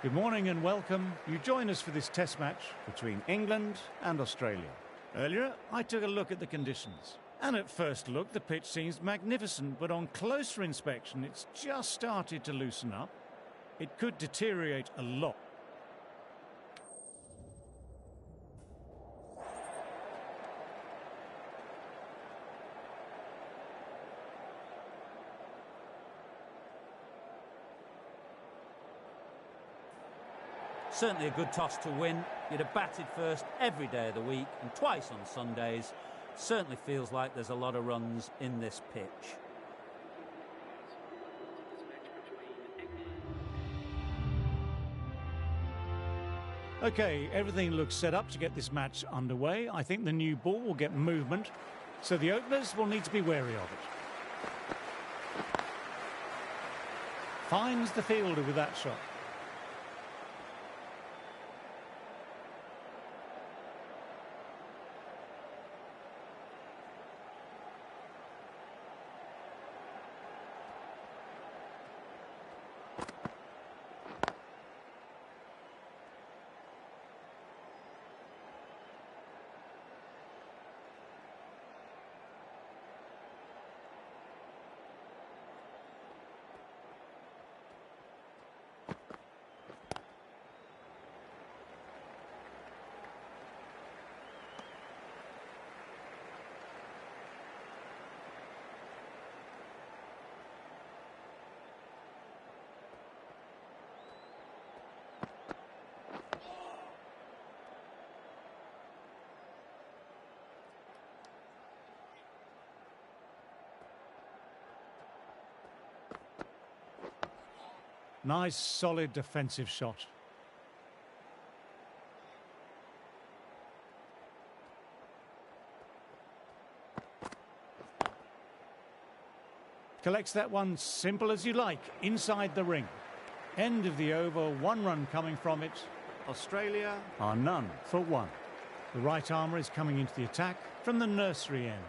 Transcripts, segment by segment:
Good morning and welcome. You join us for this test match between England and Australia. Earlier, I took a look at the conditions. And at first look, the pitch seems magnificent, but on closer inspection, it's just started to loosen up. It could deteriorate a lot. Certainly a good toss to win. You'd have batted first every day of the week and twice on Sundays. Certainly feels like there's a lot of runs in this pitch. Okay, everything looks set up to get this match underway. I think the new ball will get movement, so the openers will need to be wary of it. Finds the fielder with that shot. Nice, solid defensive shot. Collects that one simple as you like, inside the ring. End of the over, 1 run coming from it. Australia are none for 1. The right armour is coming into the attack from the nursery end.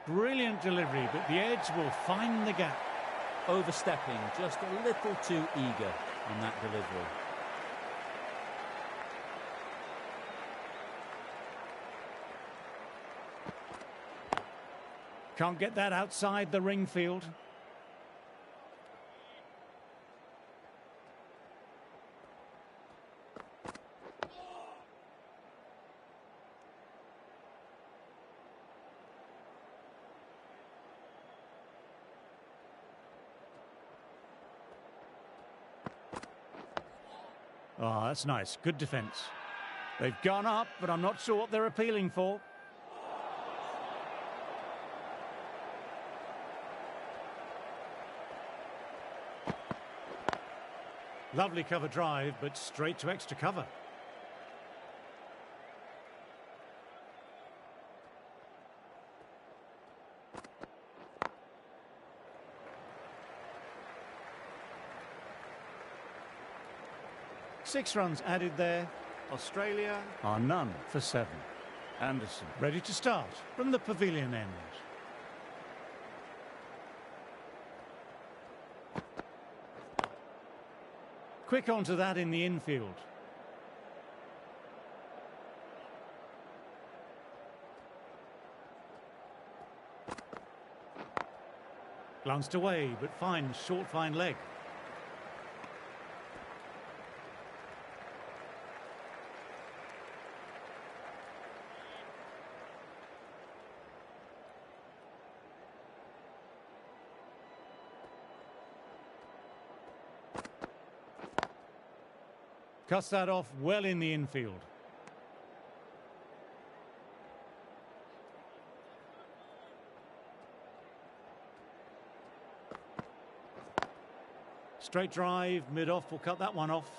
Brilliant delivery, but the edge will find the gap. Overstepping, just a little too eager on that delivery. Can't get that outside the ring field. Oh, that's nice. Good defence. They've gone up, but I'm not sure what they're appealing for. Lovely cover drive, but straight to extra cover. Six runs added there. Australia are none for 7. Anderson ready to start from the pavilion end. Quick onto that in the infield. Glanced away, but finds short fine leg. Cuts that off well in the infield. Straight drive, mid-off will cut that one off.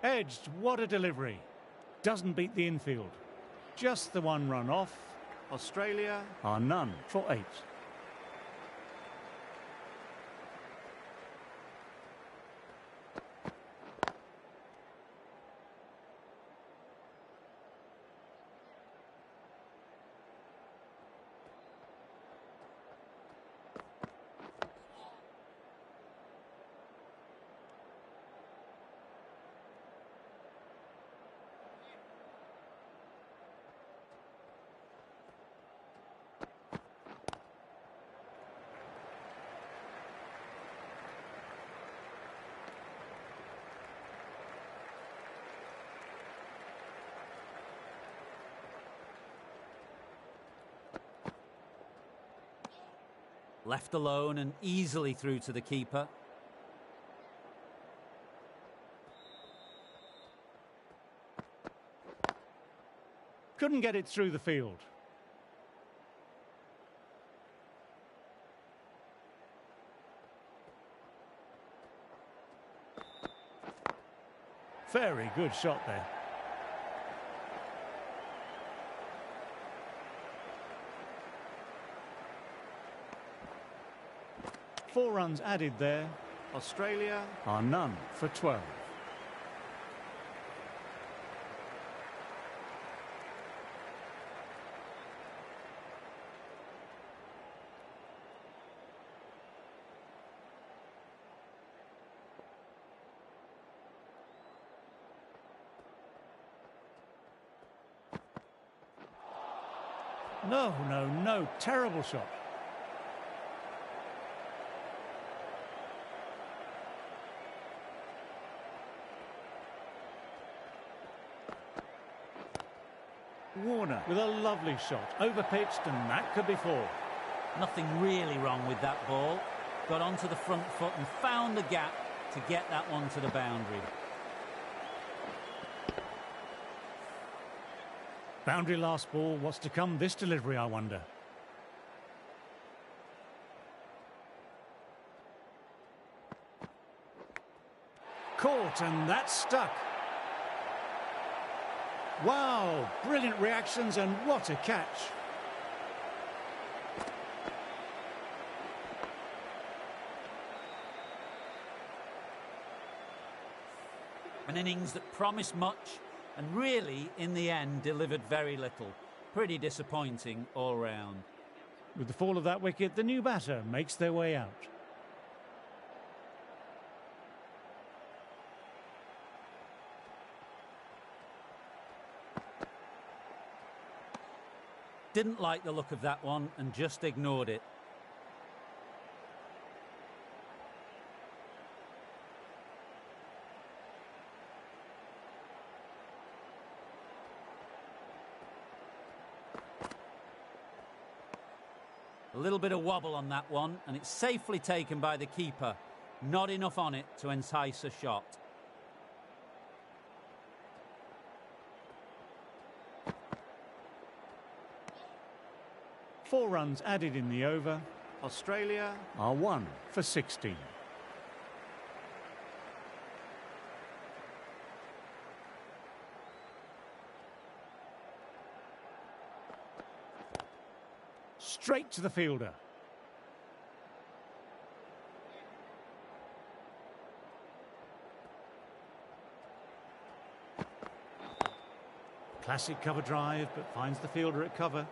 Edged, what a delivery. Doesn't beat the infield. Just the one run off. Australia are none for 8. Left alone and easily through to the keeper. Couldn't get it through the field. Very good shot there. Four runs added there. Australia are none for 12. No, terrible shot. Warner with a lovely shot, overpitched, and that could be 4. Nothing really wrong with that ball. Got onto the front foot and found the gap to get that one to the boundary. Boundary last ball. What's to come this delivery, I wonder? Caught, and that's stuck. Wow, brilliant reactions, and what a catch. An innings that promised much and really, in the end, delivered very little. Pretty disappointing all round. With the fall of that wicket, the new batter makes their way out. Didn't like the look of that one and just ignored it. A little bit of wobble on that one, and it's safely taken by the keeper. Not enough on it to entice a shot. Four runs added in the over. Australia are 1 for 16. Straight to the fielder. Classic cover drive, but finds the fielder at cover.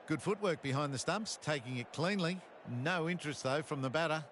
Good footwork behind the stumps, taking it cleanly. No interest, though, from the batter.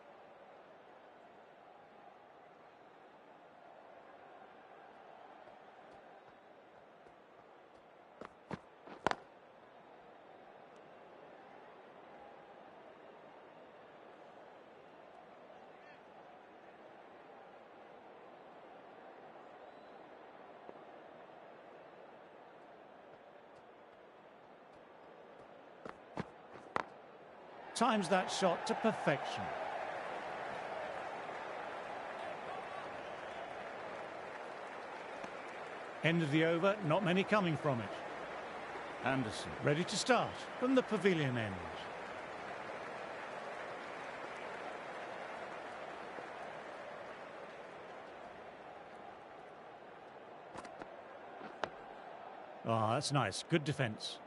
Times that shot to perfection. End of the over, not many coming from it. Anderson ready to start from the pavilion end. Oh, that's nice. Good defence.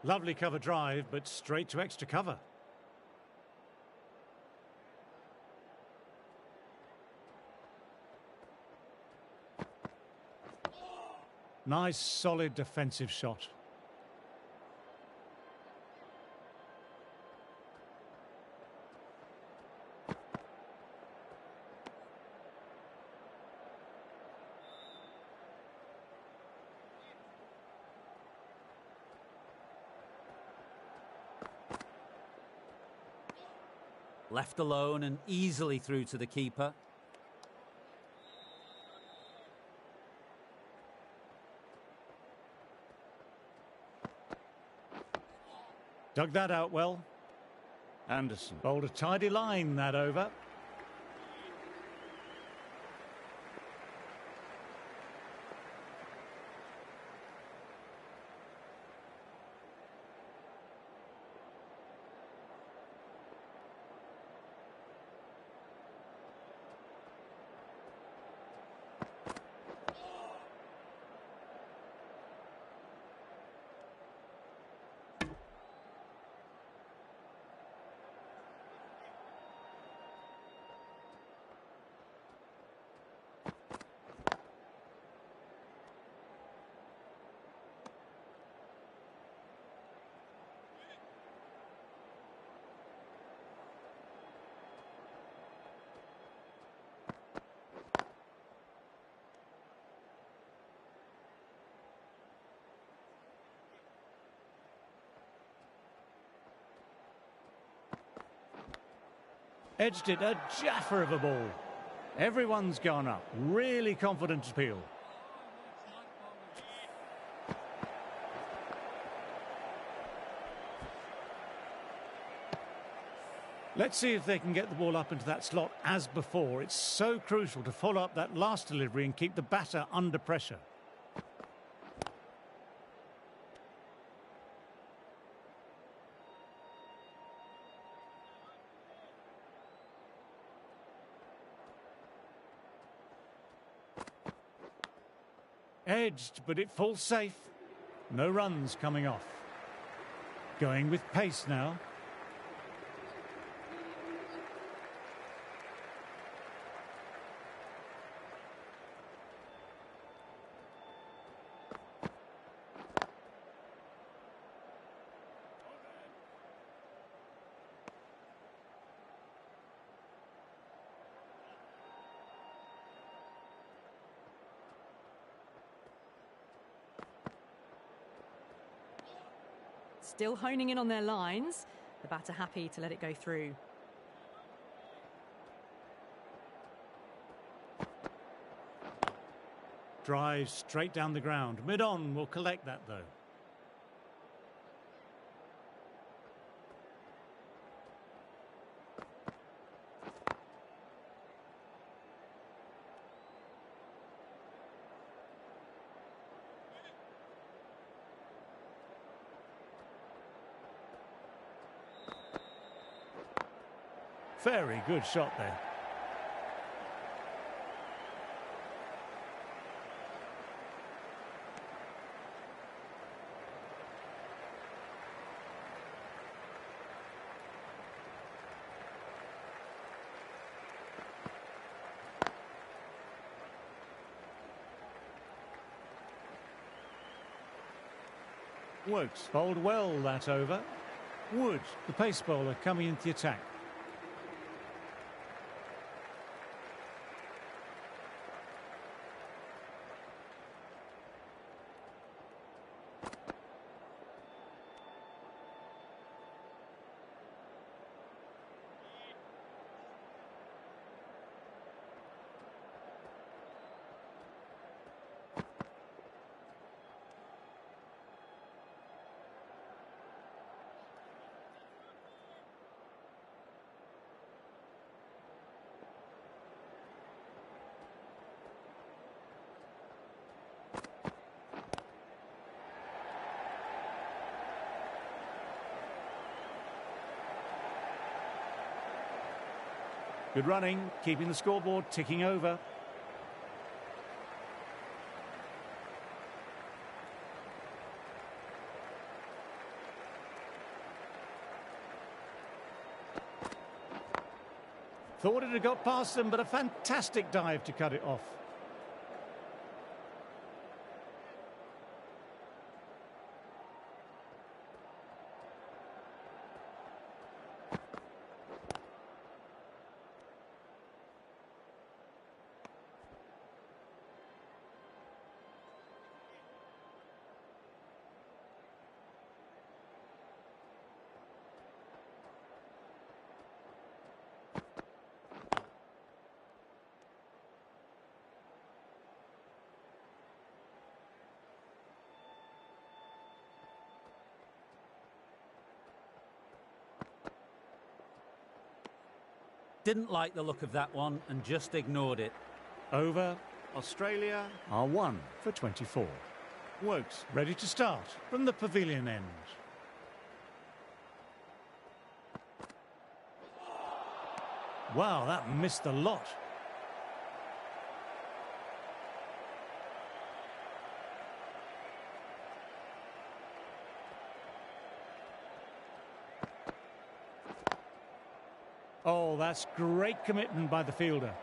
Lovely cover drive, but straight to extra cover. Nice, solid defensive shot. Left alone and easily through to the keeper. Dug that out well. Anderson bowled a tidy line that over. Edged it, a jaffer of a ball. Everyone's gone up. Really confident appeal. Let's see if they can get the ball up into that slot as before. It's so crucial to follow up that last delivery and keep the batter under pressure. Edged, but it falls safe. No runs coming off. Going with pace now. Still honing in on their lines. The batter happy to let it go through. Drive straight down the ground. Mid-on will collect that though. Very good shot there. Woods bowled well that over. Wood, the pace bowler, coming into the attack. Good running, keeping the scoreboard ticking over. Thought it had got past them, but a fantastic dive to cut it off. Didn't like the look of that one and just ignored it. Over. Australia are 1 for 24. Wokes ready to start from the pavilion end. Wow, that missed the lot. Oh, that's great commitment by the fielder.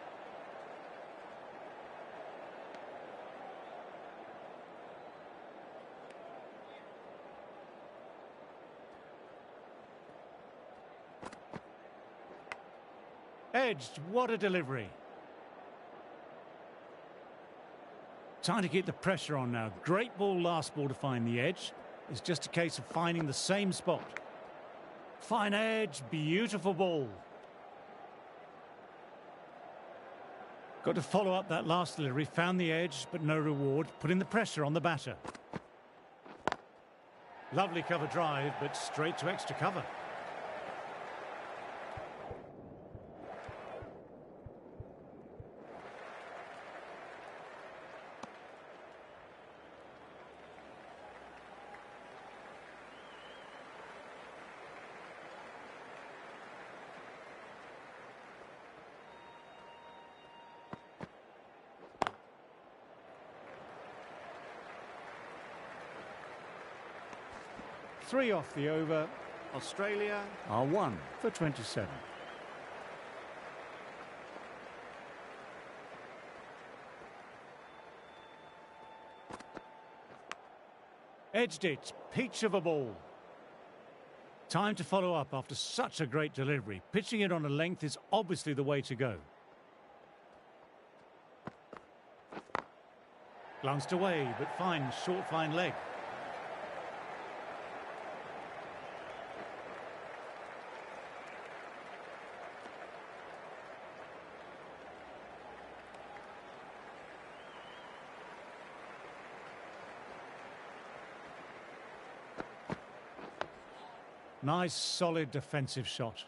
Edged, what a delivery. Time to keep the pressure on now. Great ball, last ball to find the edge. It's just a case of finding the same spot. Fine edge, beautiful ball. Got to follow up that last delivery, found the edge, but no reward, putting the pressure on the batter. Lovely cover drive, but straight to extra cover. Three off the over. Australia are 1 for 27. Edged it, peach of a ball. Time to follow up after such a great delivery. Pitching it on a length is obviously the way to go. Glanced away, but fine, short, fine leg. Nice, solid defensive shot.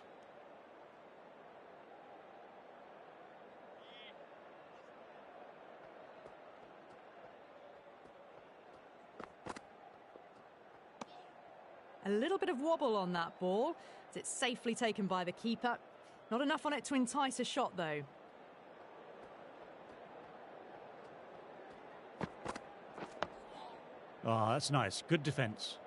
A little bit of wobble on that ball, as it's safely taken by the keeper. Not enough on it to entice a shot, though. Ah, that's nice. Good defence.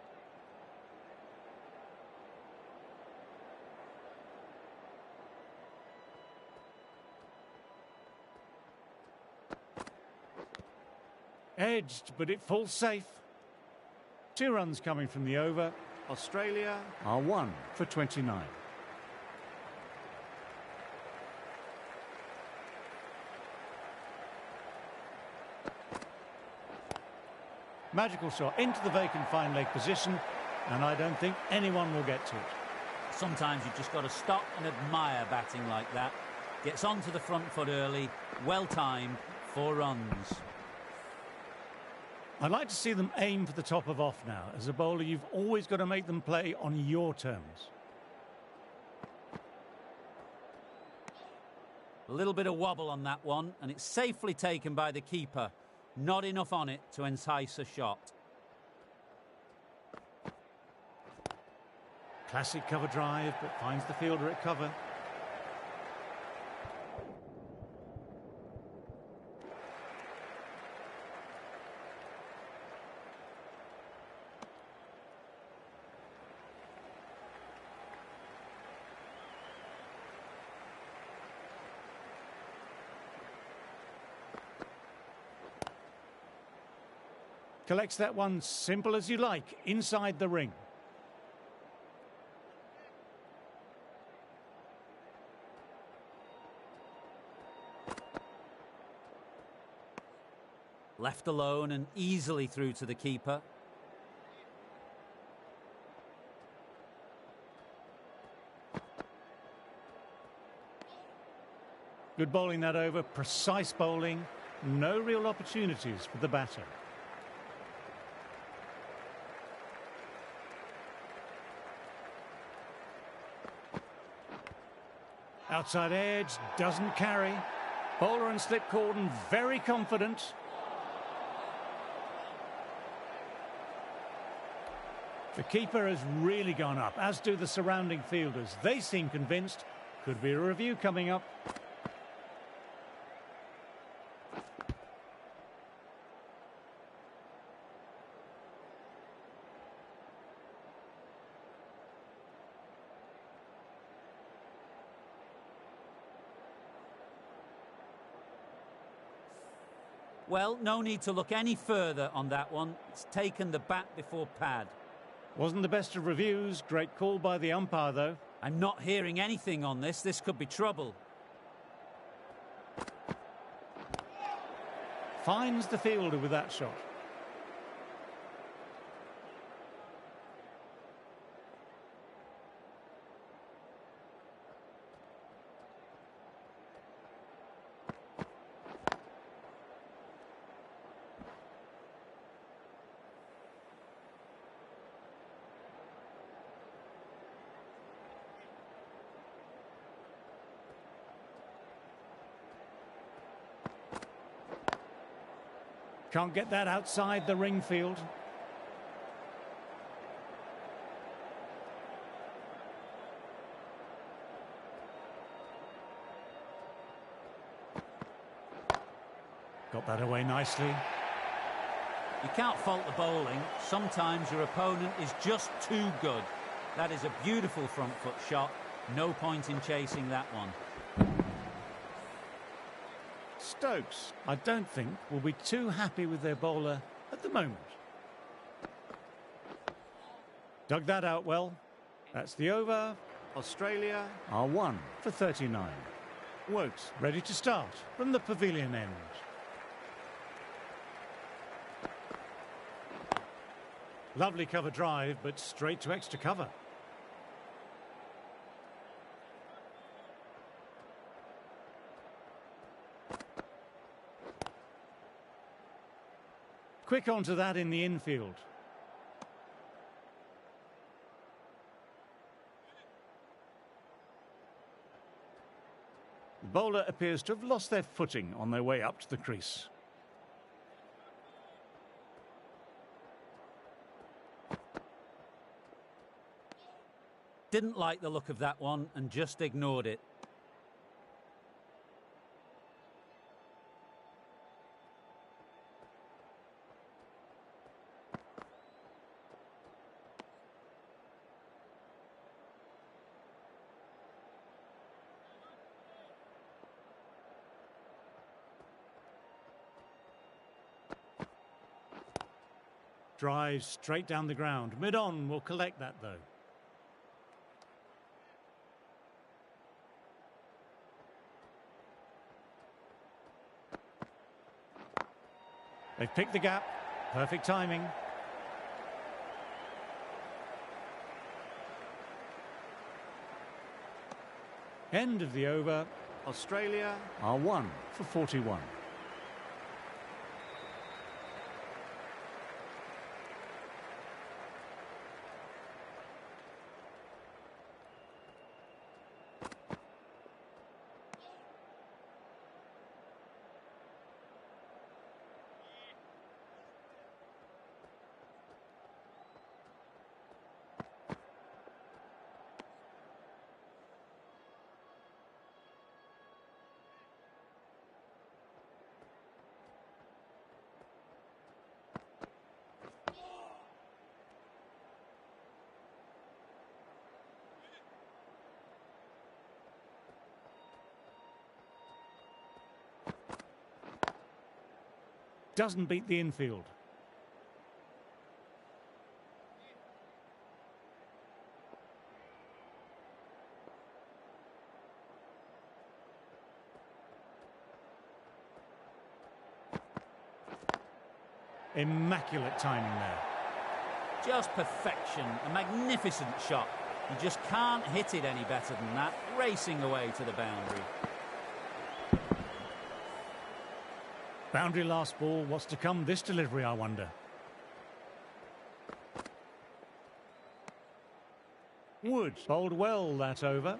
Edged, but it falls safe. 2 runs coming from the over. Australia are 1 for 29. Magical shot into the vacant fine leg position, and I don't think anyone will get to it. Sometimes you've just got to stop and admire batting like that. Gets onto the front foot early, well timed, 4 runs. I'd like to see them aim for the top of off now. As a bowler, you've always got to make them play on your terms. A little bit of wobble on that one, and it's safely taken by the keeper. Not enough on it to entice a shot. Classic cover drive, but finds the fielder at cover. Collects that one simple as you like, inside the ring. Left alone and easily through to the keeper. Good bowling that over, precise bowling, no real opportunities for the batter. Outside edge, doesn't carry. Bowler and slip cordon, very confident. The keeper has really gone up, as do the surrounding fielders. They seem convinced. Could be a review coming up. Well, no need to look any further on that one. It's taken the bat before pad. Wasn't the best of reviews. Great call by the umpire, though. I'm not hearing anything on this. This could be trouble. Finds the fielder with that shot. Can't get that outside the ring field. Got that away nicely. You can't fault the bowling. Sometimes your opponent is just too good. That is a beautiful front foot shot. No point in chasing that one. Stokes, I don't think, will be too happy with their bowler at the moment. Dug that out well. That's the over. Australia are 1 for 39. Wokes ready to start from the pavilion end. Lovely cover drive, but straight to extra cover. Quick onto that in the infield. The bowler appears to have lost their footing on their way up to the crease. Didn't like the look of that one and just ignored it. Drives straight down the ground. Mid-on will collect that, though. They've picked the gap. Perfect timing. End of the over. Australia are 1 for 41. Doesn't beat the infield. Immaculate timing there. Just perfection, a magnificent shot. You just can't hit it any better than that, racing away to the boundary. Boundary last ball. What's to come this delivery, I wonder? Wood bowled well that over.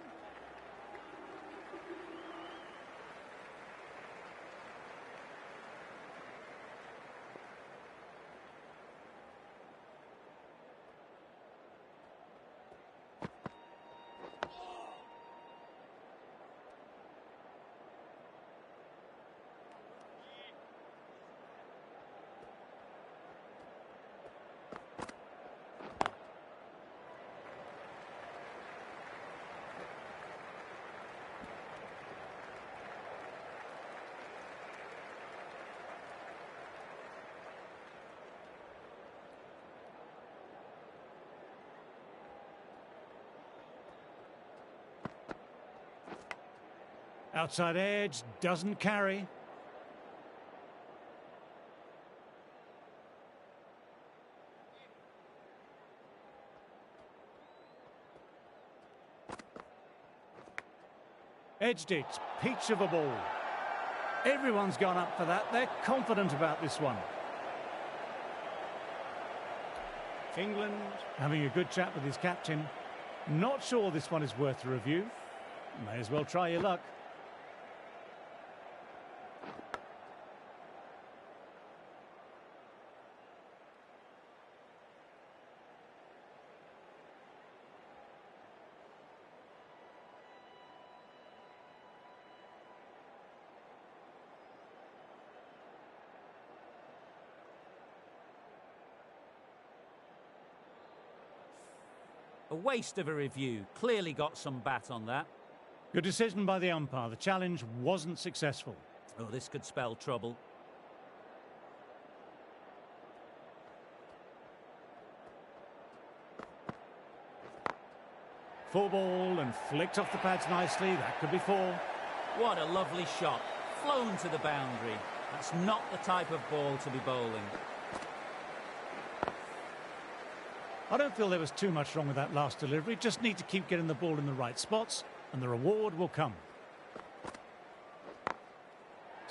Outside edge, doesn't carry. Edged it, peach of a ball. Everyone's gone up for that. They're confident about this one. England having a good chat with his captain. Not sure this one is worth a review. May as well try your luck. A waste of a review. Clearly got some bat on that. Good decision by the umpire. The challenge wasn't successful. Oh, this could spell trouble. Full ball and flicked off the pads nicely. That could be four. What a lovely shot. Flown to the boundary. That's not the type of ball to be bowling. I don't feel there was too much wrong with that last delivery. Just need to keep getting the ball in the right spots and the reward will come.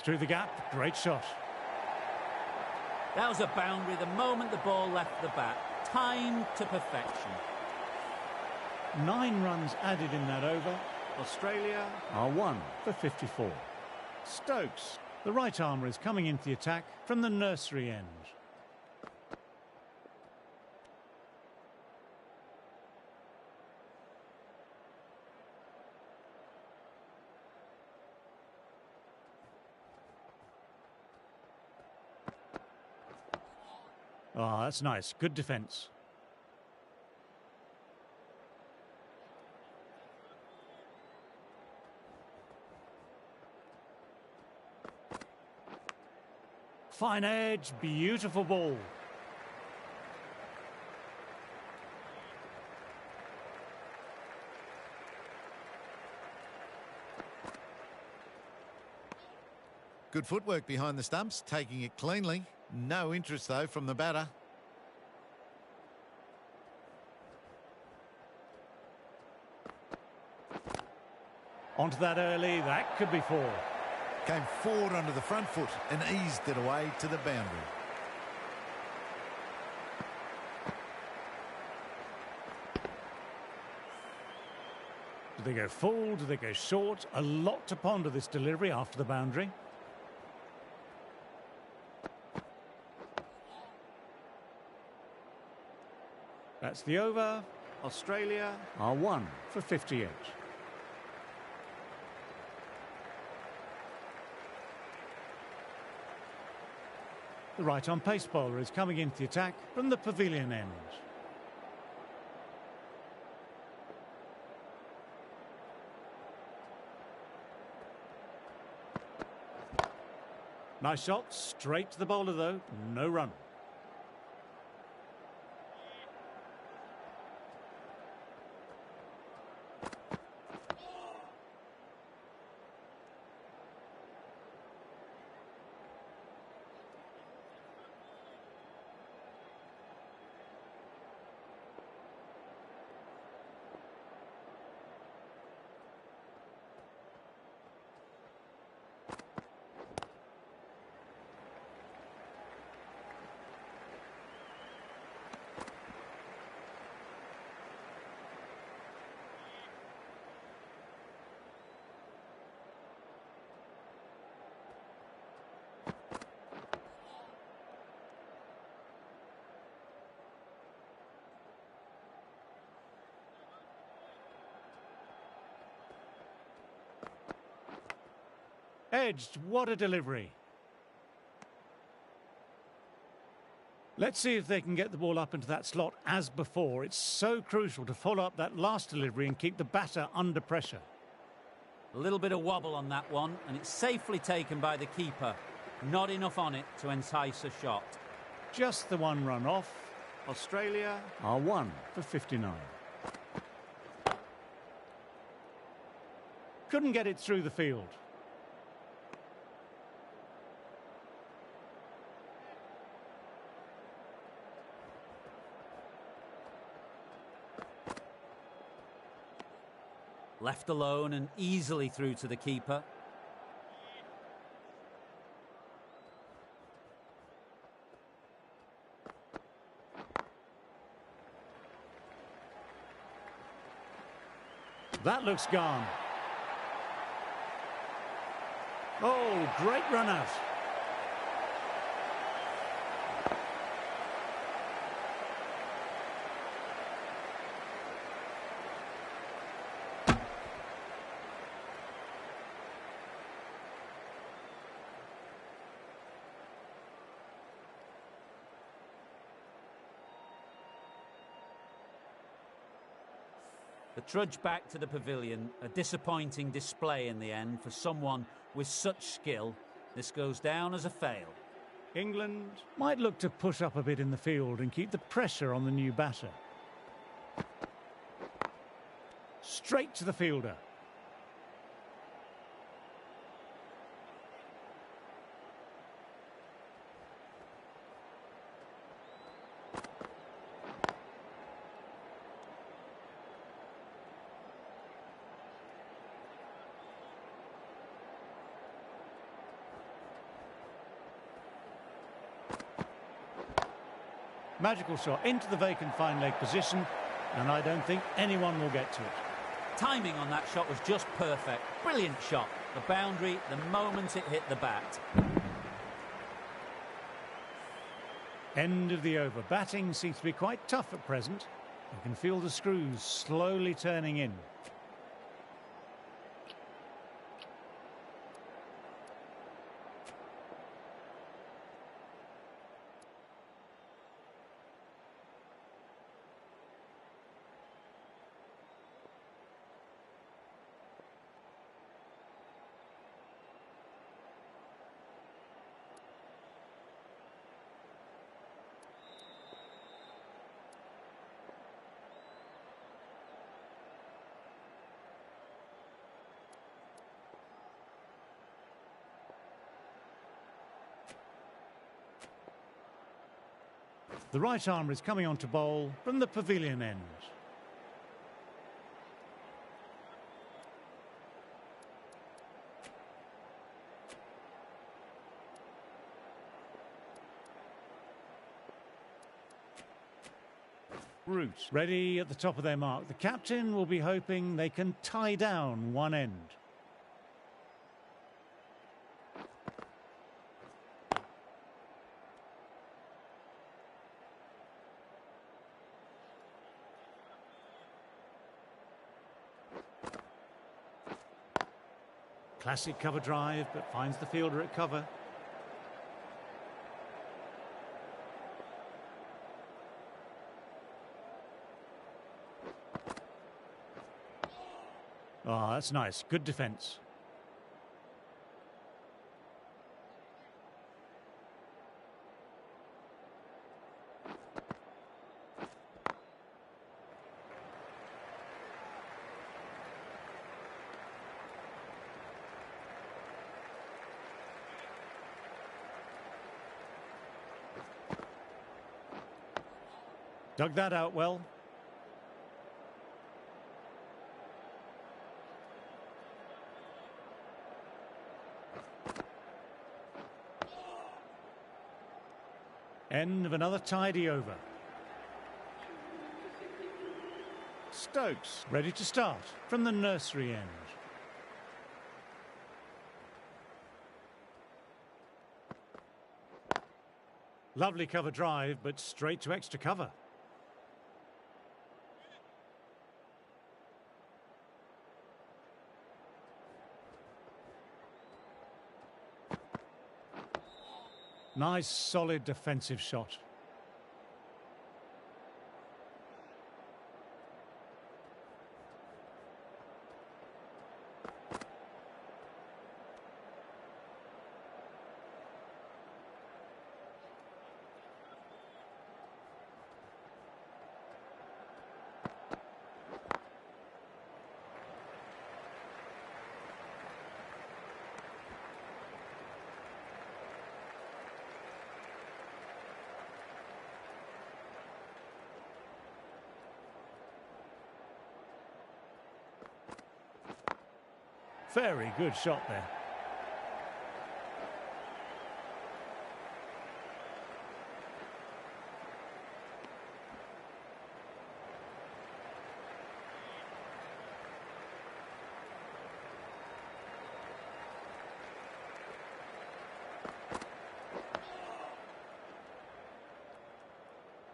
Through the gap, great shot. That was a boundary the moment the ball left the bat. Timed to perfection. 9 runs added in that over. Australia are 1 for 54. Stokes, the right armour, is coming into the attack from the nursery end. Oh, that's nice. Good defence. Fine edge, beautiful ball. Good footwork behind the stumps, taking it cleanly. No interest, though, from the batter. Onto that early, that could be 4. Came forward onto the front foot and eased it away to the boundary. Do they go full? Do they go short? A lot to ponder this delivery after the boundary. That's the over. Australia are 1 for 58. The right-arm pace bowler is coming into the attack from the pavilion end. Nice shot, straight to the bowler though, no run. Edged, what a delivery. Let's see if they can get the ball up into that slot as before. It's so crucial to follow up that last delivery and keep the batter under pressure. A little bit of wobble on that one, and it's safely taken by the keeper. Not enough on it to entice a shot. Just the one run off. Australia are 1 for 59. Couldn't get it through the field. Left alone and easily through to the keeper. That looks gone. Oh, great run out. The trudge back to the pavilion, a disappointing display in the end for someone with such skill. This goes down as a fail. England might look to push up a bit in the field and keep the pressure on the new batter. Straight to the fielder. Magical shot into the vacant fine leg position, and I don't think anyone will get to it. Timing on that shot was just perfect. Brilliant shot. The boundary the moment it hit the bat. End of the over. Batting seems to be quite tough at present. You can feel the screws slowly turning in. The right armer is coming on to bowl from the pavilion end. Root ready at the top of their mark. The captain will be hoping they can tie down one end. Classic cover drive, but finds the fielder at cover. Oh, that's nice. Good defence. Dug that out well. End of another tidy over. Stokes ready to start from the nursery end. Lovely cover drive, but straight to extra cover. Nice, solid defensive shot. Very good shot there.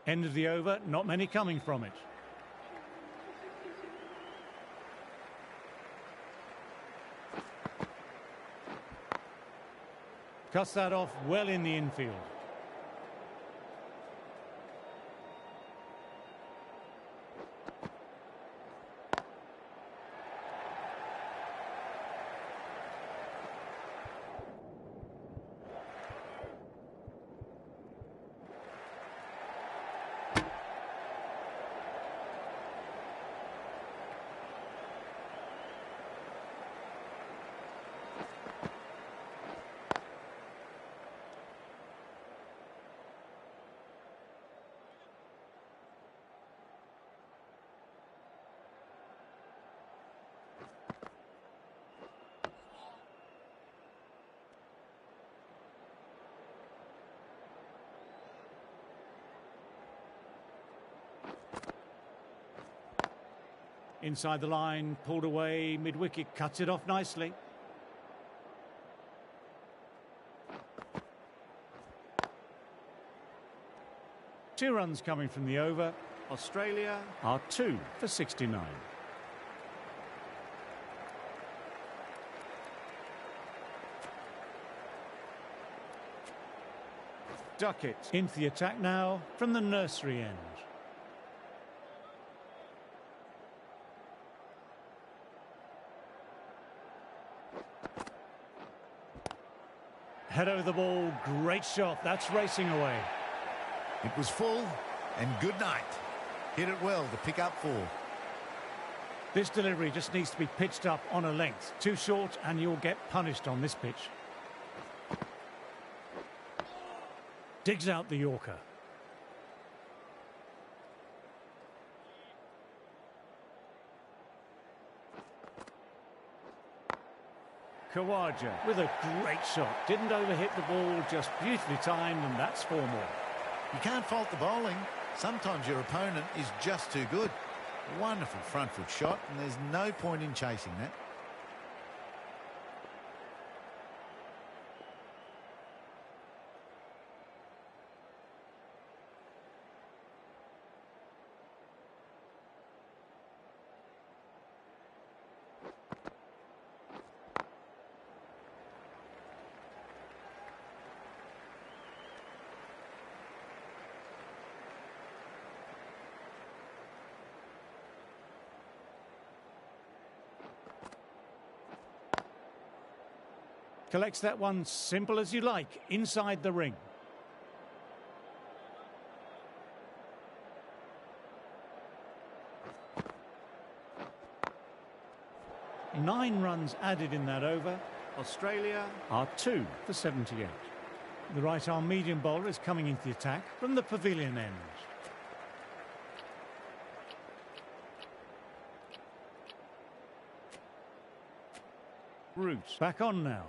End of the over, not many coming from it. Cuts that off well in the infield. Inside the line, pulled away, mid-wicket, cuts it off nicely. Two runs coming from the over. Australia are 2 for 69. Duckett into the attack now from the nursery end. Head over the ball, great shot, that's racing away. It was full, and good night. Hit it well to pick up 4. This delivery just needs to be pitched up on a length. Too short and you'll get punished on this pitch. Digs out the Yorker. Khawaja with a great shot. Didn't overhit the ball, just beautifully timed, and that's 4 more. You can't fault the bowling. Sometimes your opponent is just too good. Wonderful front foot shot, and there's no point in chasing that. Collects that one simple as you like, inside the ring. Nine runs added in that over. Australia are 2 for 78. The right arm medium bowler is coming into the attack from the pavilion end. Root back on now.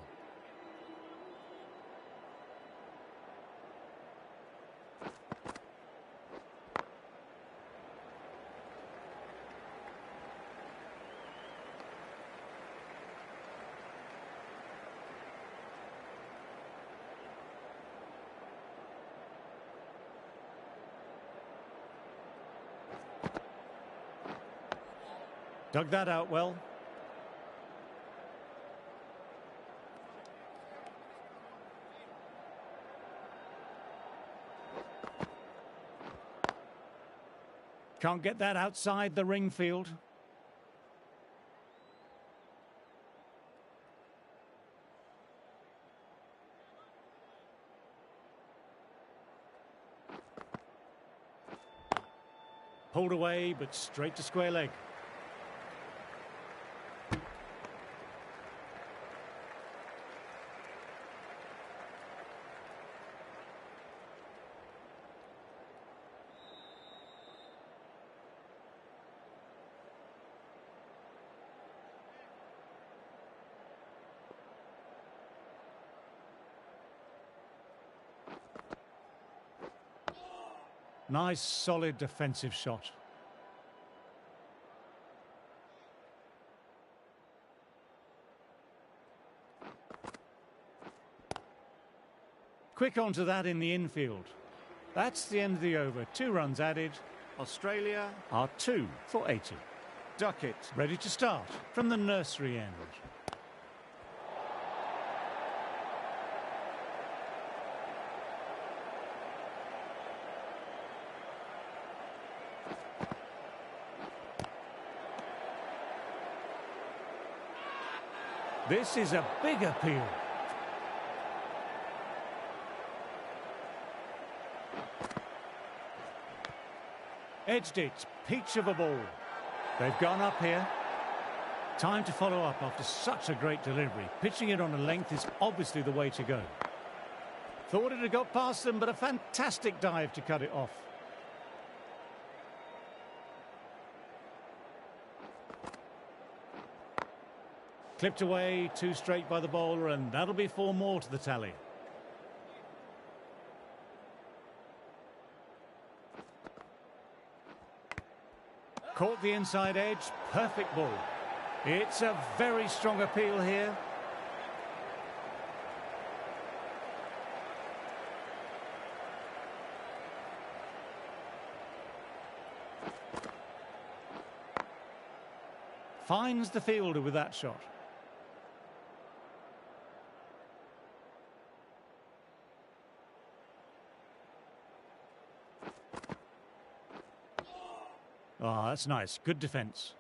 Dug that out well. Can't get that outside the ring field. Pulled away, but straight to square leg. Nice, solid defensive shot. Quick onto that in the infield. That's the end of the over. 2 runs added. Australia are 2 for 80. Duckett ready to start from the nursery end. This is a big appeal. Edged it, peach of a ball. They've gone up here. Time to follow up after such a great delivery. Pitching it on a length is obviously the way to go. Thought it had got past them, but a fantastic dive to cut it off. Clipped away, 2 straight by the bowler, and that'll be 4 more to the tally. Caught the inside edge, perfect ball. It's a very strong appeal here. Finds the fielder with that shot. Oh, that's nice. Good defence.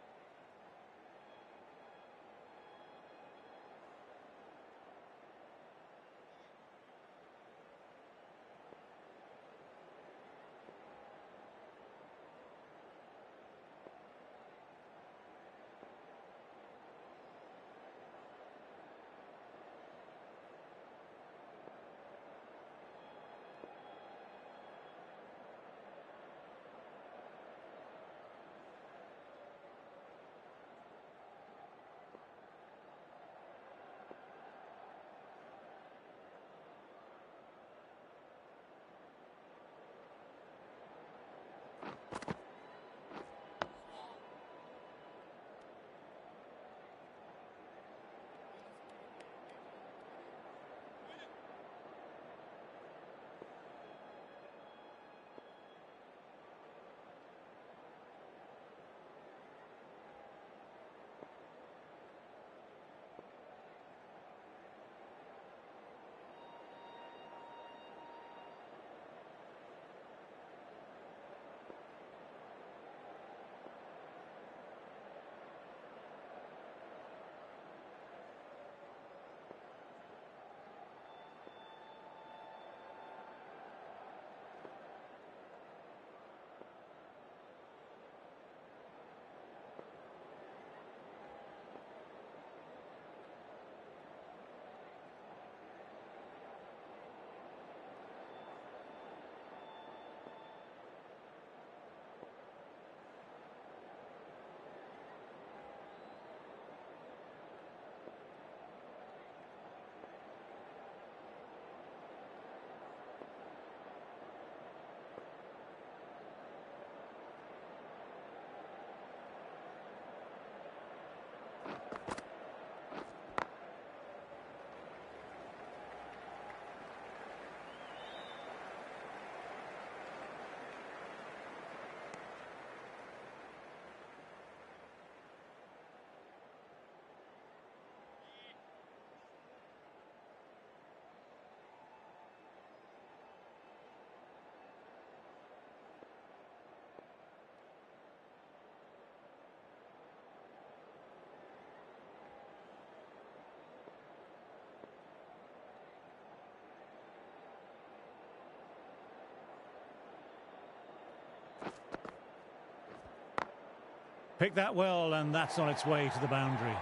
Picked that well, and that's on its way to the boundary.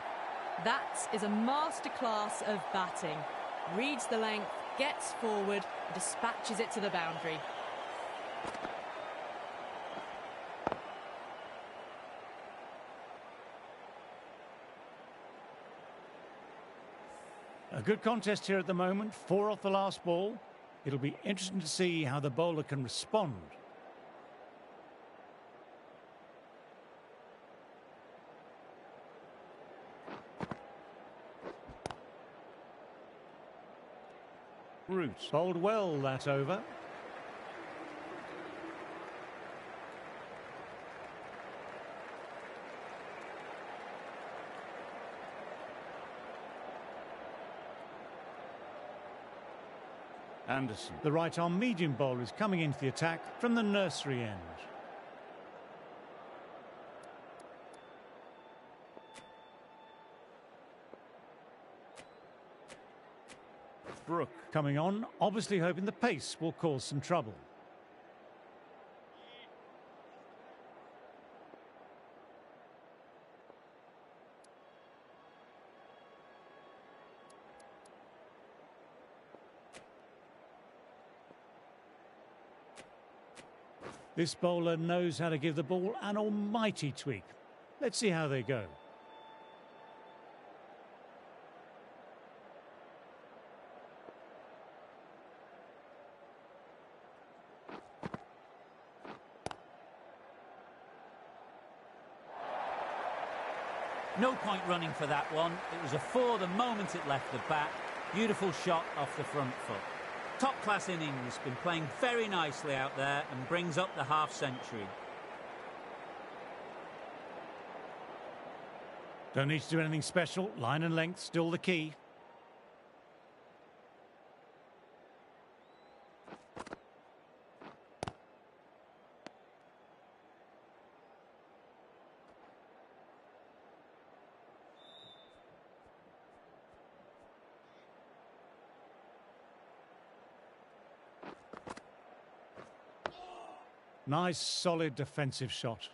That is a masterclass of batting. Reads the length, gets forward, and dispatches it to the boundary. A good contest here at the moment, 4 off the last ball. It'll be interesting to see how the bowler can respond. Root bowled well that over. Anderson, the right-arm medium bowler, is coming into the attack from the nursery end. Brook coming on, obviously hoping the pace will cause some trouble. This bowler knows how to give the ball an almighty tweak. Let's see how they go. No point running for that one. It was a 4 the moment it left the bat. Beautiful shot off the front foot. Top-class innings, been playing very nicely out there and brings up the half-century. Don't need to do anything special. Line and length still the key. Nice, solid defensive shot.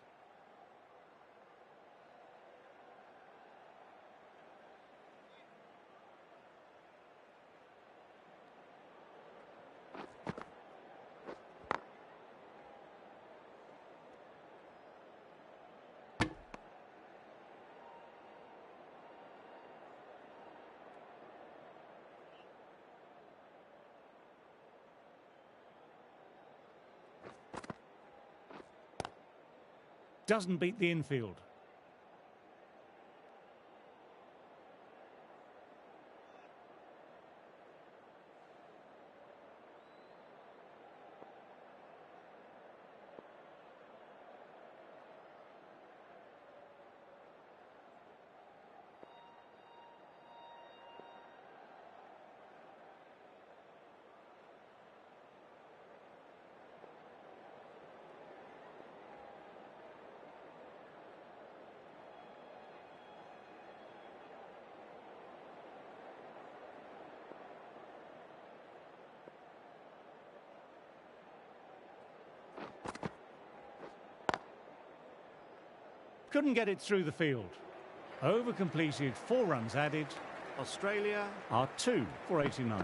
Doesn't beat the infield. Couldn't get it through the field. Over completed, 4 runs added. Australia are 2 for 89.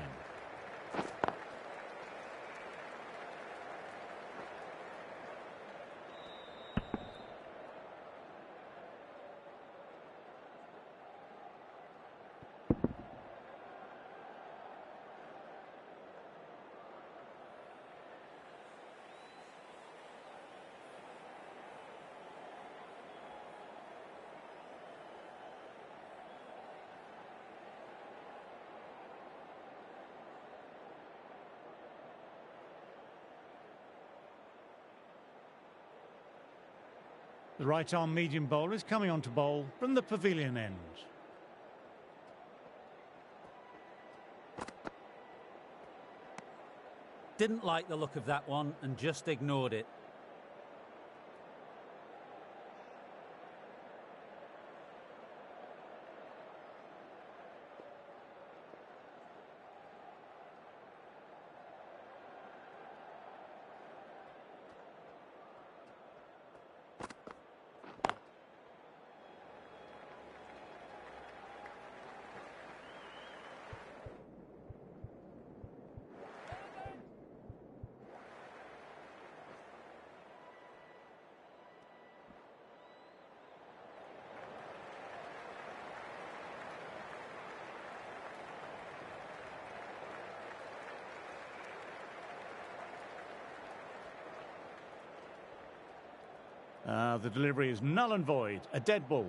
The right-arm medium bowler is coming on to bowl from the pavilion end. Didn't like the look of that one and just ignored it. The delivery is null and void, a dead ball.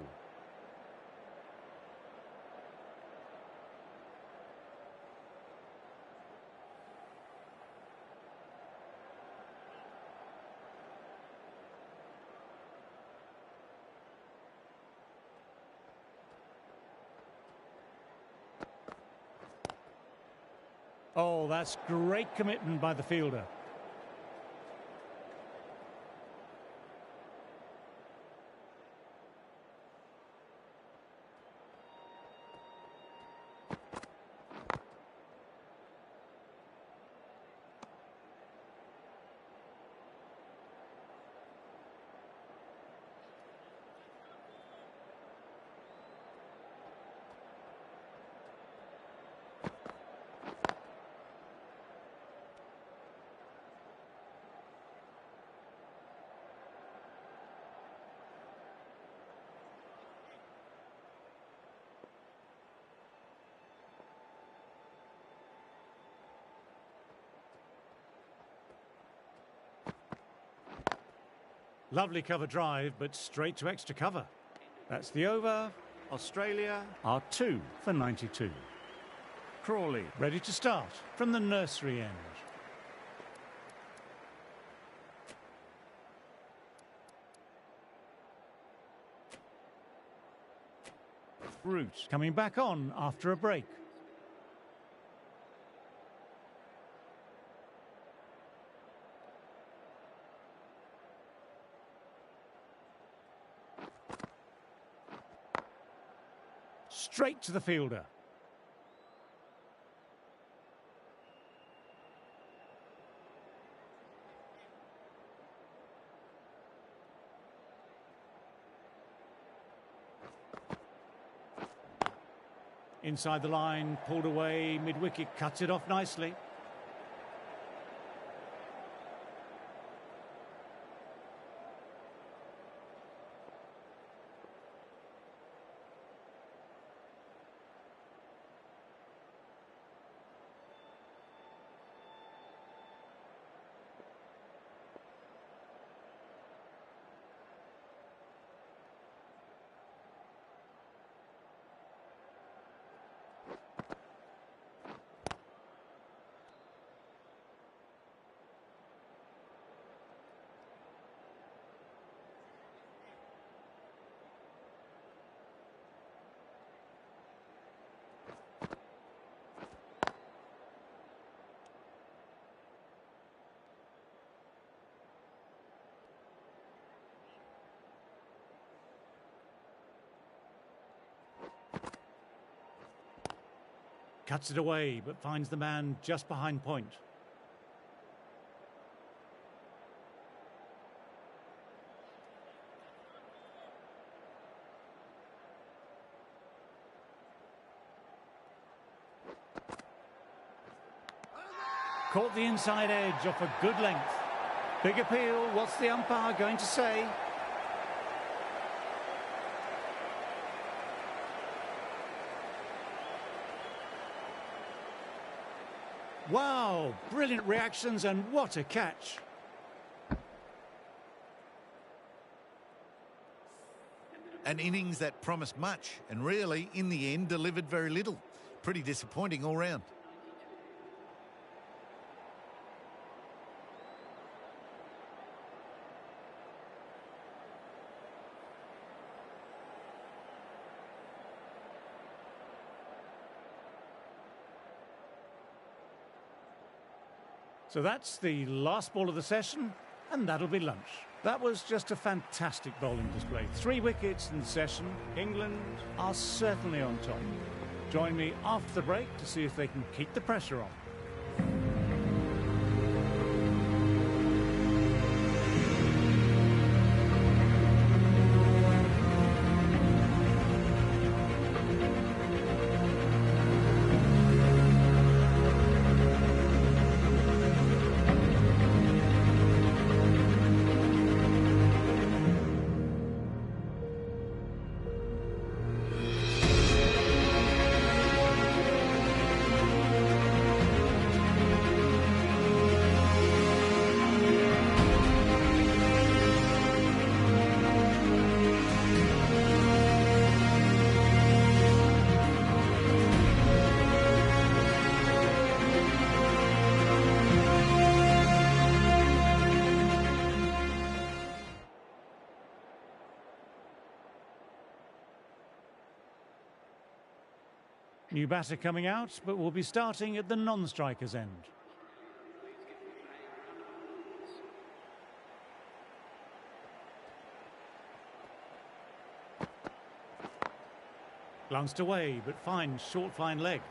Oh, that's great commitment by the fielder. Lovely cover drive, but straight to extra cover. That's the over. Australia are 2 for 92. Crawley ready to start from the nursery end. Root coming back on after a break. Straight to the fielder. Inside the line, pulled away, mid-wicket, cuts it off nicely. Cuts it away, but finds the man just behind point. Caught the inside edge off a good length. Big appeal. What's the umpire going to say? Wow, brilliant reactions and what a catch. An innings that promised much and really, in the end, delivered very little. Pretty disappointing all round. So that's the last ball of the session, and that'll be lunch. That was just a fantastic bowling display. 3 wickets in the session. England are certainly on top. Join me after the break to see if they can keep the pressure on. New batter coming out, but will be starting at the non-striker's end. Glanced away, but finds short fine leg.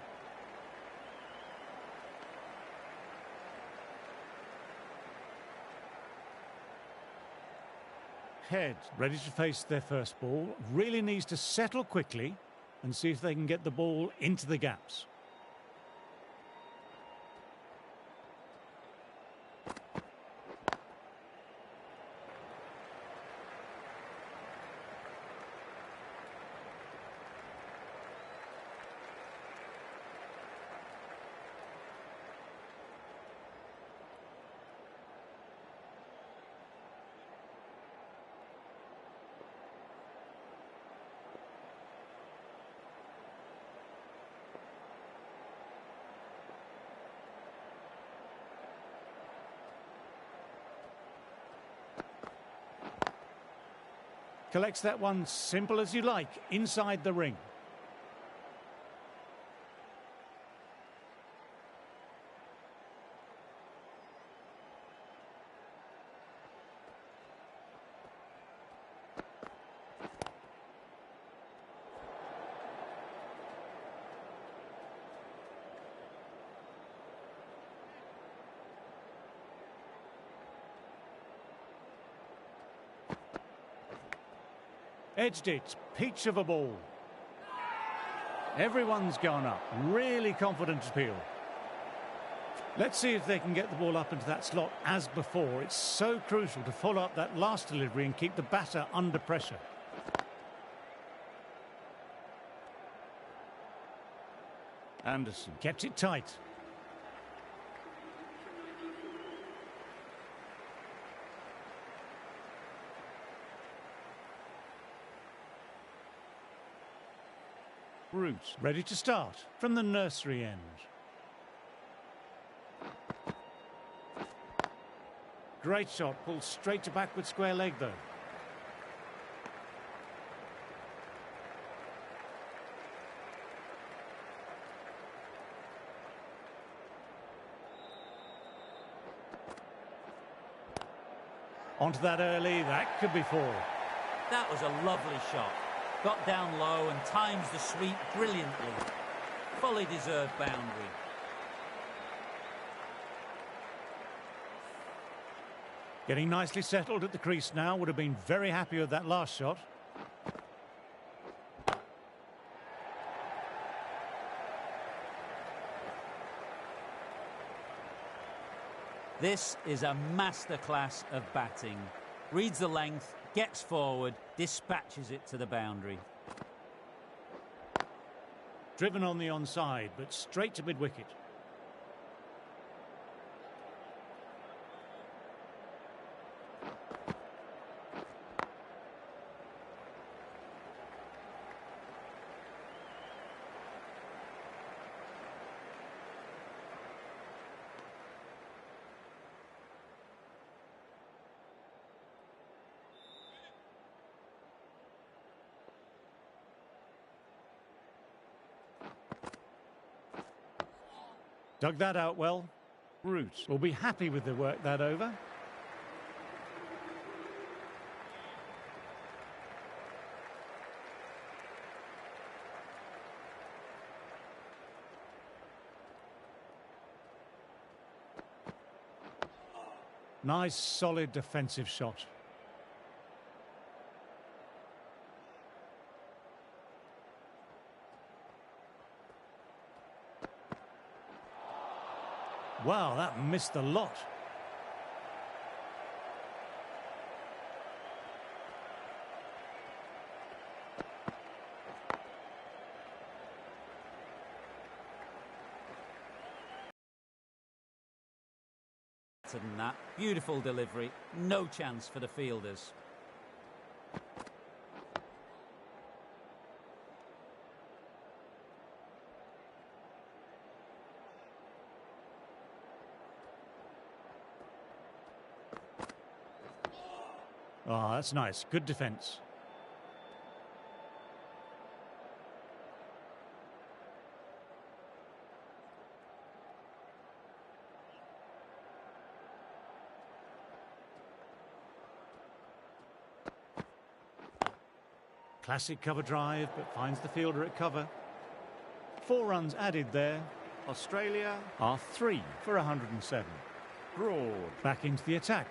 Head, ready to face their first ball, really needs to settle quickly and see if they can get the ball into the gaps. Collects that one simple as you like, inside the ring. Edged it, peach of a ball. Everyone's gone up, really confident appeal. Let's see if they can get the ball up into that slot as before. It's so crucial to follow up that last delivery and keep the batter under pressure. Anderson kept it tight. Root ready to start from the nursery end. Great shot, pulled straight to backward square leg though. Onto that early, that could be 4. That was a lovely shot. Got down low and times the sweep brilliantly. Fully deserved boundary. Getting nicely settled at the crease now. Would have been very happy with that last shot. This is a masterclass of batting. Reads the length, gets forward, dispatches it to the boundary. Driven on the onside, but straight to mid-wicket. Dug that out well. Root will be happy with the work that over. Nice, solid defensive shot. Wow, that missed the lot. Than that, beautiful delivery, no chance for the fielders. Oh, that's nice. Good defence. Classic cover drive, but finds the fielder at cover. 4 runs added there. Australia are 3 for 107. Broad back into the attack.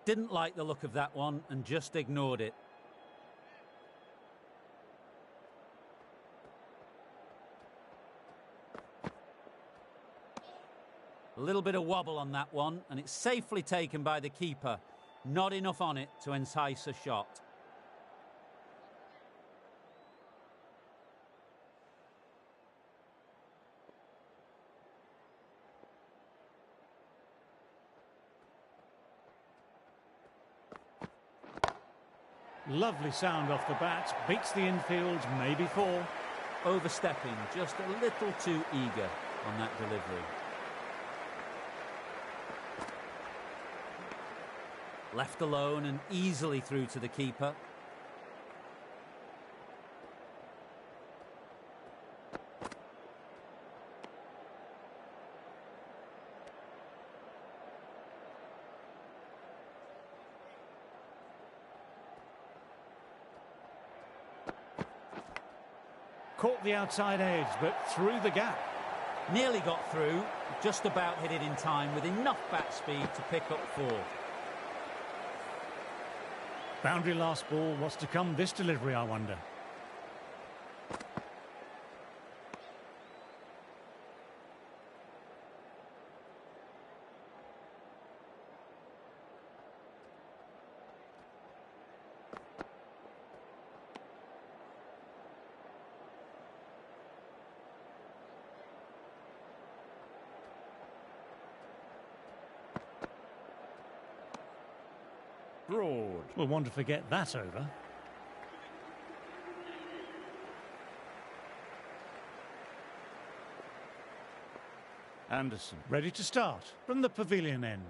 Didn't like the look of that one and just ignored it. A little bit of wobble on that one, and it's safely taken by the keeper. Not enough on it to entice a shot. Lovely sound off the bat, beats the infield, maybe 4. Overstepping, just a little too eager on that delivery. Left alone and easily through to the keeper. Caught the outside edge, but through the gap. Nearly got through, just about hit it in time with enough bat speed to pick up 4. Boundary last ball. What's to come this delivery, I wonder? Broad. We'll want to forget that over. Anderson ready to start from the pavilion end.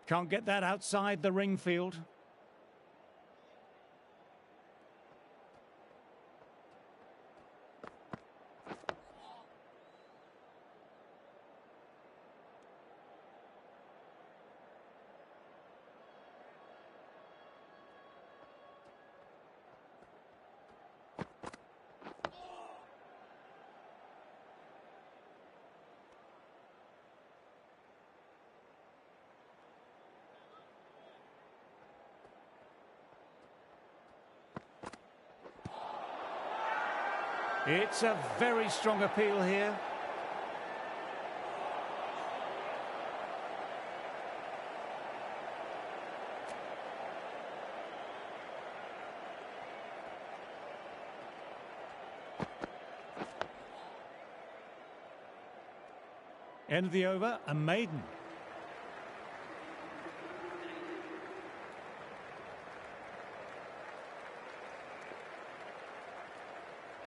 Can't get that outside the ring field. It's a very strong appeal here. End of the over, a maiden.